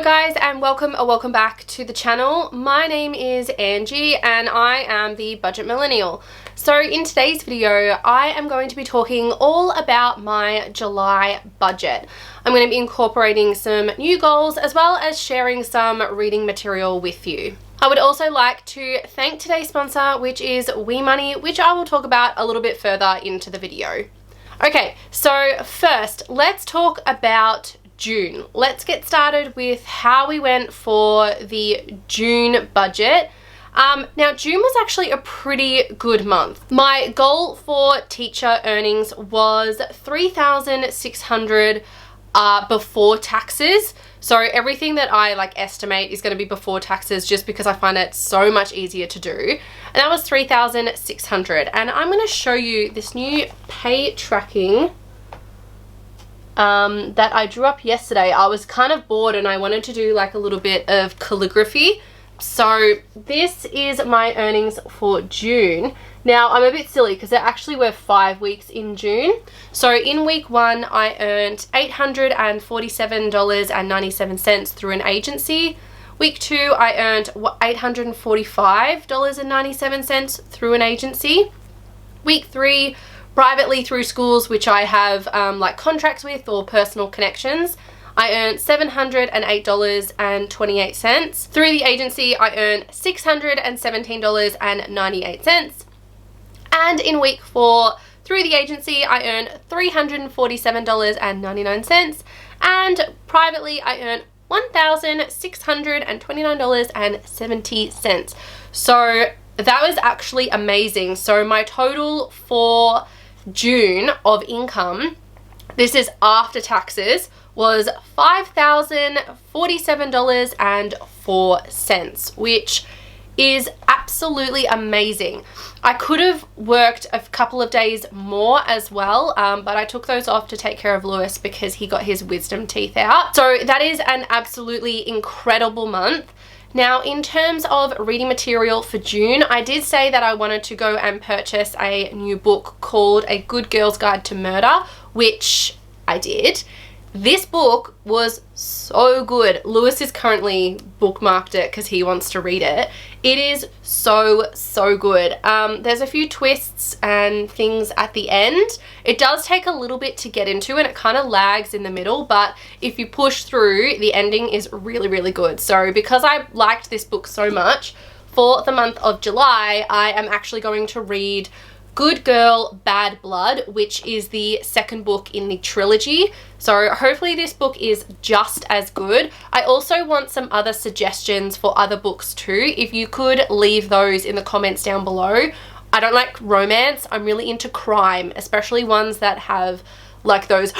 guys, and welcome back to the channel. My name is Angie and I am the Budget Millennial. So in today's video, I am going to be talking all about my July budget. I'm going to be incorporating some new goals as well as sharing some reading material with you. I would also like to thank today's sponsor, which is WeMoney, which I will talk about a little bit further into the video. Okay, so first, let's talk about June. Let's get started with how we went for the June budget. Now, June was actually a pretty good month. My goal for teacher earnings was $3,600 before taxes. So everything that I estimate is going to be before taxes just because I find it so much easier to do. And that was $3,600. And I'm going to show you this new pay tracking that I drew up yesterday. I was kind of bored and I wanted to do a little bit of calligraphy. So this is my earnings for June. Now I'm a bit silly because there actually were 5 weeks in June. So in week 1 I earned $847.97 through an agency. Week 2 I earned $845.97 through an agency. Week 3 privately through schools which I have contracts with or personal connections, I earned $708.28. Through the agency, I earned $617.98. And in week 4, through the agency, I earned $347.99. And privately, I earned $1,629.70. So that was actually amazing. So my total for June of income, this is after taxes, was $5,047.04, which is absolutely amazing. I could have worked a couple of days more as well, but I took those off to take care of Lewis because he got his wisdom teeth out. So that is an absolutely incredible month. Now, in terms of reading material for June, I did say that I wanted to go and purchase a new book called A Good Girl's Guide to Murder, which I did. This book was so good. Lewis is currently bookmarked it because he wants to read it. It is so good. There's a few twists and things at the end. It does take a little bit to get into and it kind of lags in the middle, but if you push through, the ending is really good. So because I liked this book so much, for the month of July, I am actually going to read Good Girl, Bad Blood, which is the second book in the trilogy. So hopefully this book is just as good. I also want some other suggestions for other books too. If you could leave those in the comments down below. I don't like romance. I'm really into crime, especially ones that have those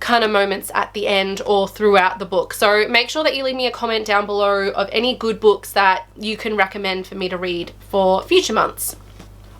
kind of moments at the end or throughout the book. So make sure that you leave me a comment down below of any good books that you can recommend for me to read for future months.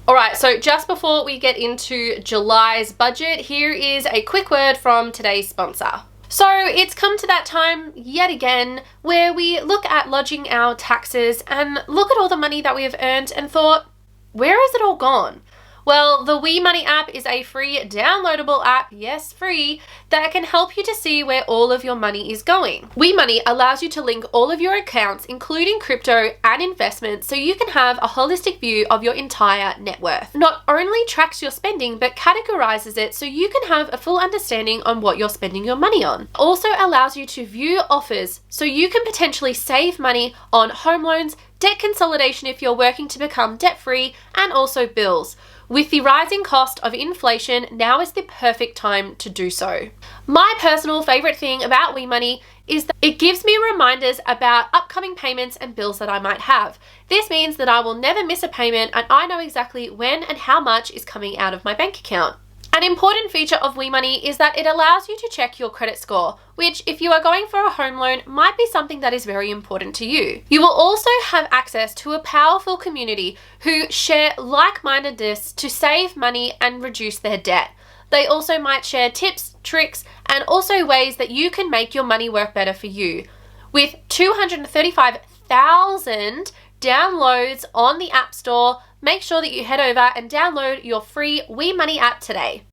Alright, so just before we get into July's budget, here is a quick word from today's sponsor. So it's come to that time yet again where we look at lodging our taxes and look at all the money that we have earned and thought, where has it all gone? Well, the WeMoney app is a free downloadable app, yes, free, that can help you to see where all of your money is going. WeMoney allows you to link all of your accounts, including crypto and investments, so you can have a holistic view of your entire net worth. Not only tracks your spending, but categorizes it so you can have a full understanding on what you're spending your money on. Also allows you to view offers, so you can potentially save money on home loans, debt consolidation if you're working to become debt-free, and also bills. With the rising cost of inflation, now is the perfect time to do so. My personal favorite thing about WeMoney is that it gives me reminders about upcoming payments and bills that I might have. This means that I will never miss a payment and I know exactly when and how much is coming out of my bank account. An important feature of WeMoney is that it allows you to check your credit score, which if you are going for a home loan might be something that is very important to you. You will also have access to a powerful community who share like-mindedness to save money and reduce their debt. They also might share tips, tricks, and also ways that you can make your money work better for you. With 235,000 downloads on the App Store, make sure that you head over and download your free WeMoney app today.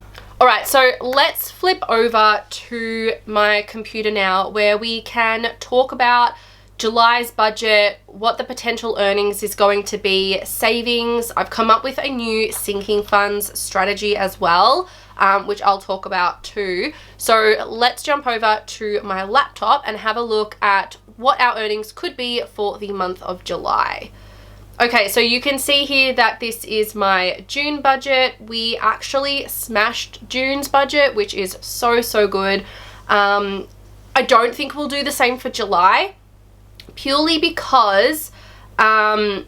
All right, so let's flip over to my computer now where we can talk about July's budget, what the potential earnings is going to be, savings. I've come up with a new sinking funds strategy as well, which I'll talk about too. So let's jump over to my laptop and have a look at what our earnings could be for the month of July. Okay, so you can see here that this is my June budget. We actually smashed June's budget, which is so good. I don't think we'll do the same for July, purely because, well,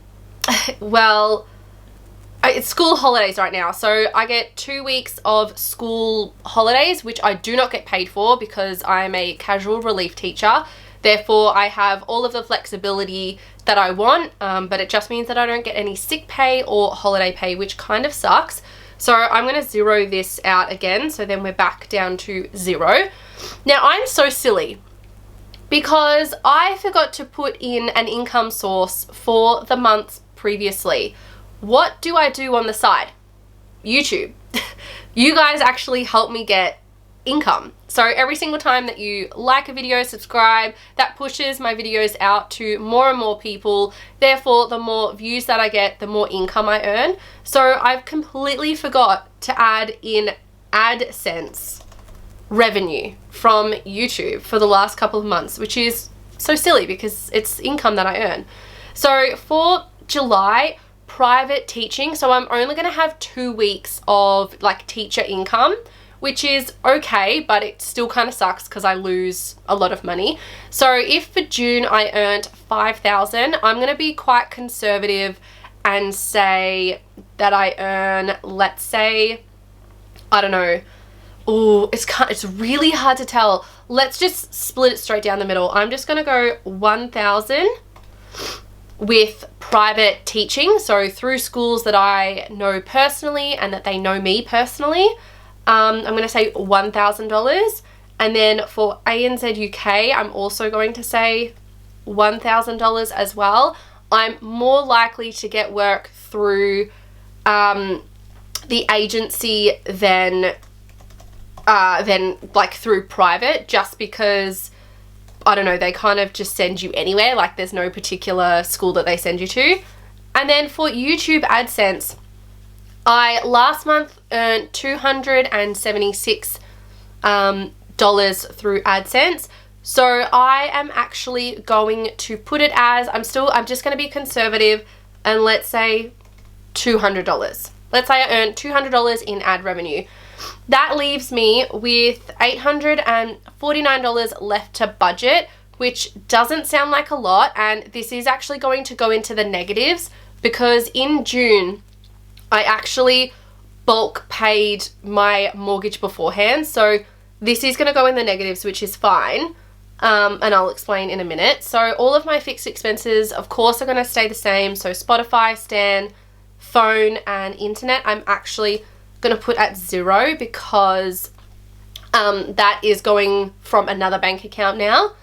it's school holidays right now. So I get 2 weeks of school holidays, which I do not get paid for because I'm a casual relief teacher. Therefore, I have all of the flexibility that I want, but it just means that I don't get any sick pay or holiday pay, which kind of sucks. So I'm going to zero this out again. So then we're back down to 0. Now, I'm so silly because I forgot to put in an income source for the months previously. What do I do on the side? YouTube. You guys actually help me get income. So every single time that you like a video, subscribe, that pushes my videos out to more and more people. Therefore, the more views that I get, the more income I earn. So I've completely forgot to add in AdSense revenue from YouTube for the last couple of months, which is so silly because it's income that I earn. So for July, private teaching, so I'm only going to have 2 weeks of like teacher income, which is okay, but it still kind of sucks because I lose a lot of money. So if for June I earned $5,000, I'm going to be quite conservative and say that I earn, let's say, I don't know. Oh, it's really hard to tell. Let's just split it straight down the middle. I'm just going to go 1,000 with private teaching, so through schools that I know personally and that they know me personally. I'm going to say $1,000, and then for ANZ UK, I'm also going to say $1,000 as well. I'm more likely to get work through the agency than like through private, just because, I don't know, they kind of just send you anywhere. Like there's no particular school that they send you to. And then for YouTube AdSense, I last month earned $276 through AdSense. So I am actually going to put it as, I'm just going to be conservative and let's say $200. Let's say I earned $200 in ad revenue. That leaves me with $849 left to budget, which doesn't sound like a lot. And this is actually going to go into the negatives because in June, I actually bulk paid my mortgage beforehand. So this is going to go in the negatives, which is fine. And I'll explain in a minute. So all of my fixed expenses, of course, are going to stay the same. So Spotify, Stan, phone, and internet, I'm actually going to put at 0 because that is going from another bank account now.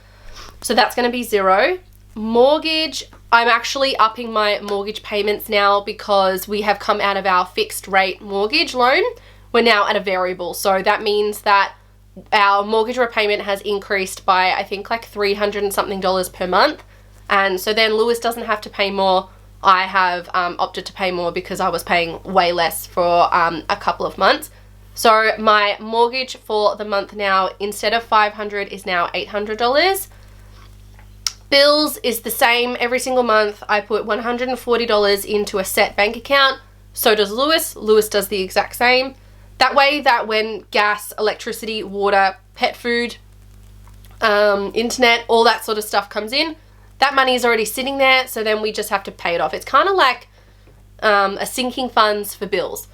So that's going to be 0. Mortgage, I'm actually upping my mortgage payments now because we have come out of our fixed rate mortgage loan. We're now at a variable. So that means that our mortgage repayment has increased by, I think, like $300 and something per month. And so then Lewis doesn't have to pay more. I have opted to pay more because I was paying way less for a couple of months. So my mortgage for the month now, instead of $500, is now $800. Bills is the same every single month. I put $140 into a set bank account. So does Lewis. Lewis does the exact same. That way that when gas, electricity, water, pet food, internet, all that sort of stuff comes in, that money is already sitting there. So then we just have to pay it off. It's kind of like a sinking funds for bills.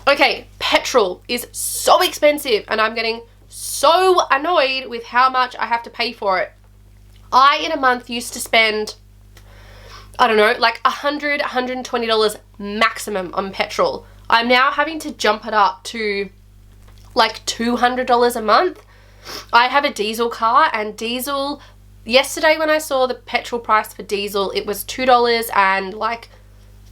Okay, petrol is so expensive and I'm getting so annoyed with how much I have to pay for it. I, in a month, used to spend, I don't know, like $100, $120 maximum on petrol. I'm now having to jump it up to like $200 a month. I have a diesel car, and diesel, yesterday when I saw the petrol price for diesel, it was $2 and like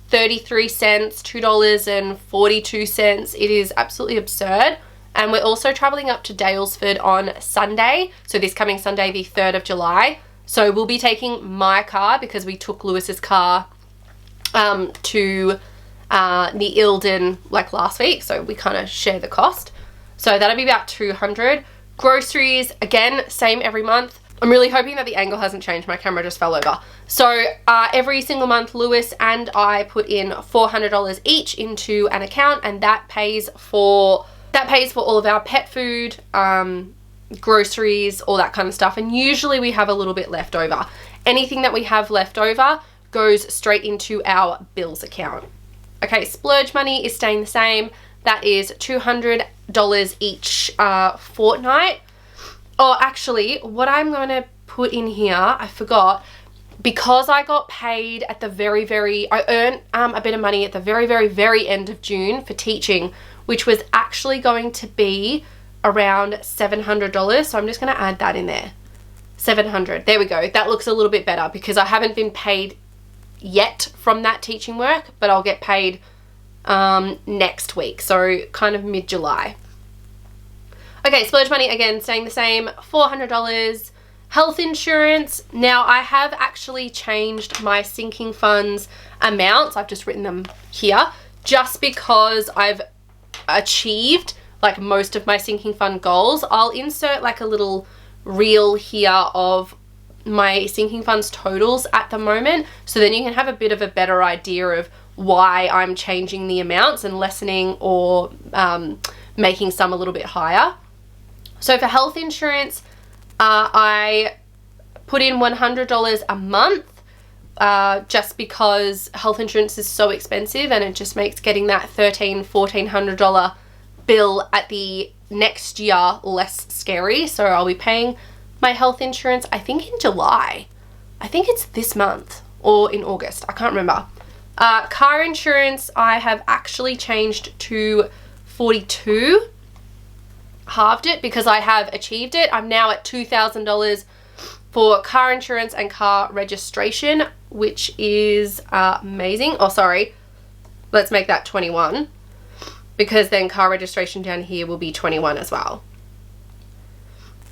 33 cents, $2.42. It is absolutely absurd. And we're also traveling up to Daylesford on Sunday. So this coming Sunday, the 3rd of July. So we'll be taking my car because we took Lewis's car to the Ilden like last week. So we kind of share the cost. So that'll be about $200. Groceries, again, same every month. I'm really hoping that the angle hasn't changed. My camera just fell over. So every single month, Lewis and I put in $400 each into an account, and that pays for all of our pet food, groceries, all that kind of stuff. And usually we have a little bit left over. Anything that we have left over goes straight into our bills account. Okay, splurge money is staying the same. That is $200 each fortnight. Oh, actually, what I'm going to put in here, I forgot, because I got paid at the I earned a bit of money at the very end of June for teaching, which was actually going to be around $700. So I'm just going to add that in there. $700. There we go. That looks a little bit better because I haven't been paid yet from that teaching work, but I'll get paid next week. So kind of mid-July. Okay, splurge money, again, staying the same, $400. Health insurance. Now, I have actually changed my sinking funds amounts. I've just written them here just because I've achieved like most of my sinking fund goals. I'll insert like a little reel here of my sinking funds totals at the moment, so then you can have a bit of a better idea of why I'm changing the amounts and lessening or making some a little bit higher. So for health insurance, I put in $100 a month just because health insurance is so expensive, and it just makes getting that $1,400 bill at the next year less scary. So I'll be paying my health insurance, I think in July. I think it's this month or in August. I can't remember. Car insurance, I have actually changed to $42. Halved it because I have achieved it. I'm now at $2,000 for car insurance and car registration, which is amazing. Oh, sorry. Let's make that 21 because then car registration down here will be 21 as well.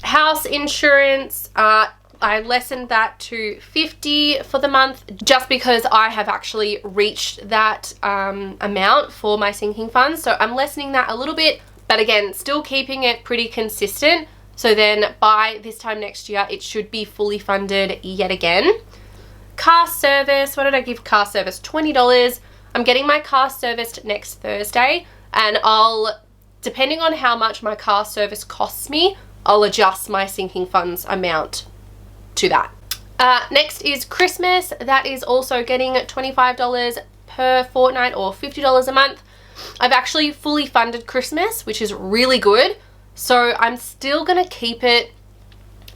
House insurance, I lessened that to $50 for the month just because I have actually reached that amount for my sinking funds. So I'm lessening that a little bit. But again, still keeping it pretty consistent. So then by this time next year, it should be fully funded yet again. Car service, what did I give car service? $20. I'm getting my car serviced next Thursday, and depending on how much my car service costs me, I'll adjust my sinking funds amount to that. Next is Christmas. That is also getting $25 per fortnight or $50 a month. I've actually fully funded Christmas, which is really good. So I'm still going to keep it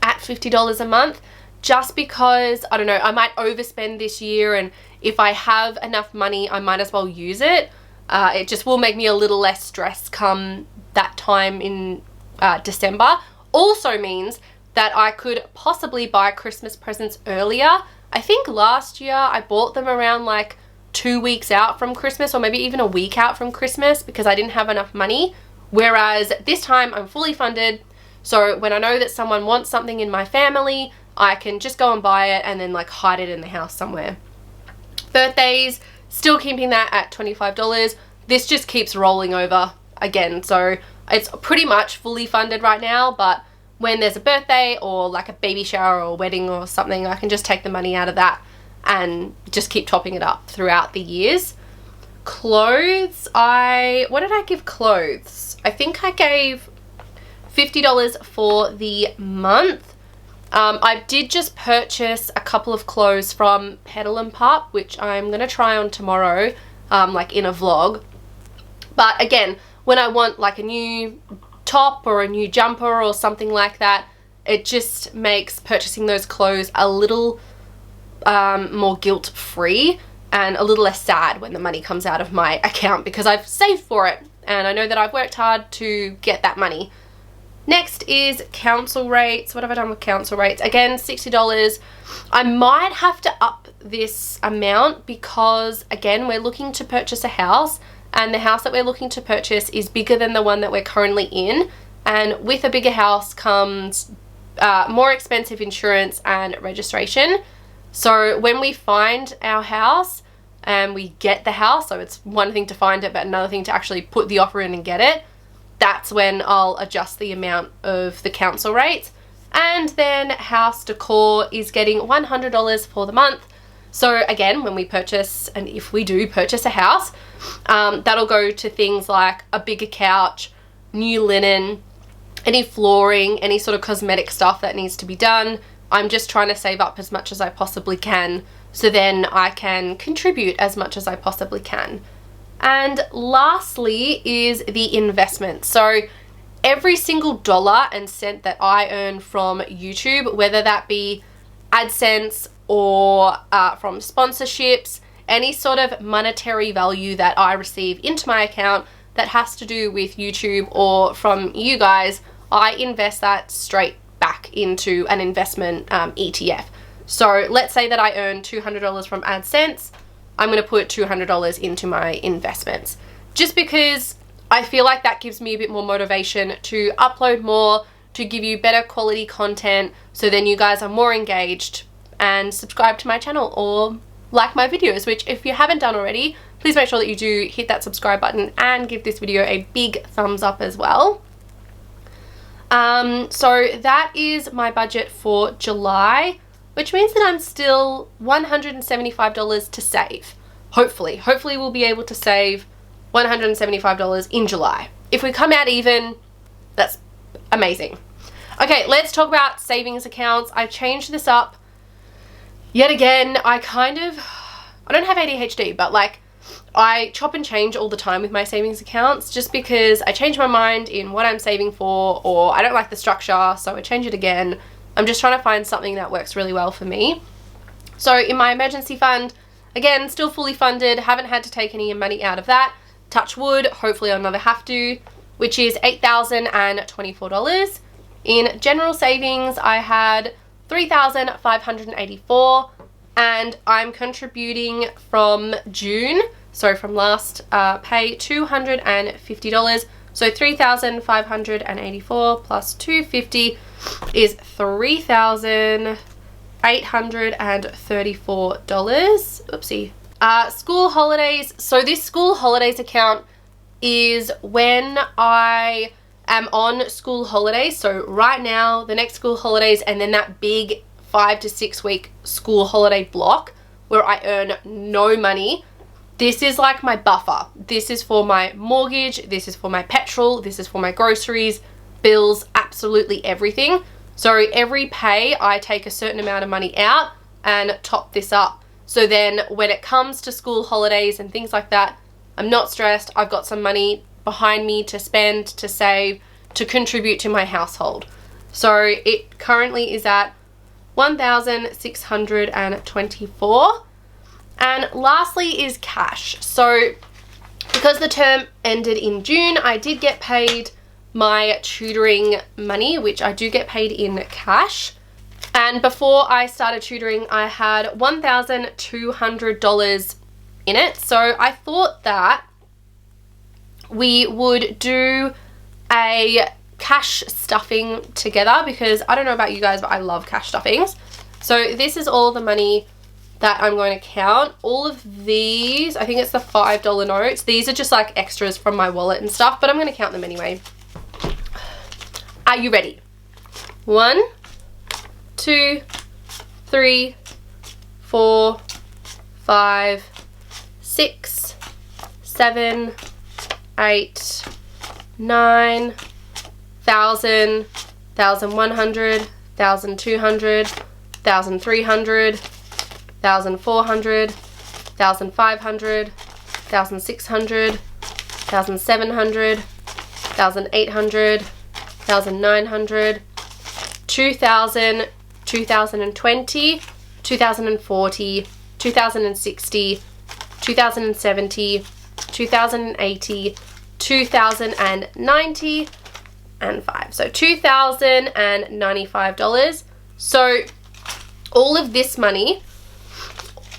at $50 a month just because, I don't know, I might overspend this year, and if I have enough money, I might as well use it. It just will make me a little less stressed come that time in December. Also means that I could possibly buy Christmas presents earlier. I think last year I bought them around like 2 weeks out from Christmas, or maybe even a week out from Christmas, because I didn't have enough money. Whereas this time I'm fully funded, so when I know that someone wants something in my family, I can just go and buy it and then like hide it in the house somewhere. Birthdays, still keeping that at $25. This just keeps rolling over again, so it's pretty much fully funded right now, but when there's a birthday or like a baby shower or wedding or something, I can just take the money out of that and just keep topping it up throughout the years. Clothes, what did I give clothes? I think I gave $50 for the month. I did just purchase a couple of clothes from Petal and Pup, which I'm going to try on tomorrow, like in a vlog. But again, when I want like a new top or a new jumper or something like that, it just makes purchasing those clothes a little more guilt-free and a little less sad when the money comes out of my account, because I've saved for it and I know that I've worked hard to get that money. Next is council rates. What have I done with council rates? Again, $60. I might have to up this amount because, again, we're looking to purchase a house and the house that we're looking to purchase is bigger than the one that we're currently in, and with a bigger house comes more expensive insurance and registration. So when we find our house and we get the house, so it's one thing to find it but another thing to actually put the offer in and get it, that's when I'll adjust the amount of the council rates. And then house decor is getting $100 for the month. So again, when we purchase, and if we do purchase a house, that'll go to things like a bigger couch, new linen, any flooring, any sort of cosmetic stuff that needs to be done. I'm just trying to save up as much as I possibly can, so then I can contribute as much as I possibly can. And lastly is the investment. So every single dollar and cent that I earn from YouTube, whether that be AdSense or from sponsorships, any sort of monetary value that I receive into my account that has to do with YouTube or from you guys, I invest that straight back into an investment ETF. So let's say that I earn $200 from AdSense. I'm going to put $200 into my investments, just because I feel like that gives me a bit more motivation to upload more, to give you better quality content, so then you guys are more engaged and subscribe to my channel or like my videos, which if you haven't done already, please make sure that you do hit that subscribe button and give this video a big thumbs up as well. So that is my budget for July, which means that I'm still $175 to save. Hopefully we'll be able to save $175 in July. If we come out even, that's amazing. Okay, let's talk about savings accounts. I've changed this up yet again. I don't have ADHD, but like I chop and change all the time with my savings accounts, just because I change my mind in what I'm saving for, or I don't like the structure, so I change it again. I'm just trying to find something that works really well for me. So in my emergency fund, again, still fully funded, haven't had to take any money out of that. Touch wood, hopefully I'll never have to, which is $8,024. In general savings, I had $3,584, and I'm contributing from June, so from last pay, $250. So $3,584 plus $250 is $3,834. Oopsie. School holidays. So this school holidays account is when I am on school holidays. So right now, the next school holidays, and then that big 5 to 6 week school holiday block where I earn no money. This is like my buffer. This is for my mortgage, this is for my petrol, this is for my groceries, bills, absolutely everything. So every pay, I take a certain amount of money out and top this up. So then when it comes to school holidays and things like that, I'm not stressed. I've got some money behind me to spend, to save, to contribute to my household. So it currently is at $1,624. And lastly is cash. So because the term ended in June, I did get paid my tutoring money, which I do get paid in cash. And before I started tutoring, I had $1,200 in it. So I thought that we would do a cash stuffing together, because I don't know about you guys, but I love cash stuffings. So this is all the money that I'm going to count. All of these, I think it's the $5 notes. These are just like extras from my wallet and stuff, but I'm going to count them anyway. Are you ready? 1, 2, 3, 4, 5, 6, 7, 8, 9, 1,000, 1,100, 1,200, 1,300, 1,400, 1,500, 1,600, 1,700, 1,800, 1,900, 2,000, 2,020, 2,040, 2,060, 2,070, 2,080, 2,090, and 5. So $2,095. So all of this money,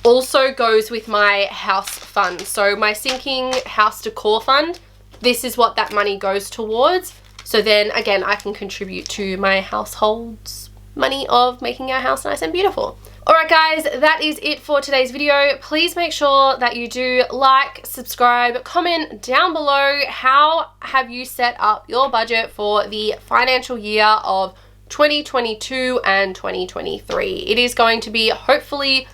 also goes with my house fund. So my sinking house decor fund, this is what that money goes towards. So then again, I can contribute to my household's money of making our house nice and beautiful. Alright guys, that is it for today's video. Please make sure that you do like, subscribe, comment down below how have you set up your budget for the financial year of 2022 and 2023. It is going to be hopefully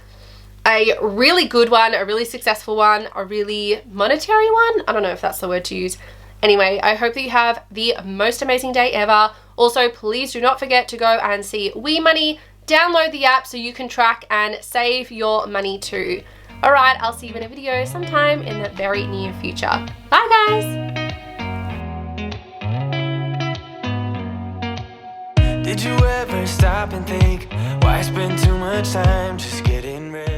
a really good one, a really successful one, a really monetary one. I don't know if that's the word to use. Anyway, I hope that you have the most amazing day ever. Also, please do not forget to go and see We Money. Download the app so you can track and save your money too. Alright, I'll see you in a video sometime in the very near future. Bye guys! Did you ever stop and think, why spend too much time just getting ready?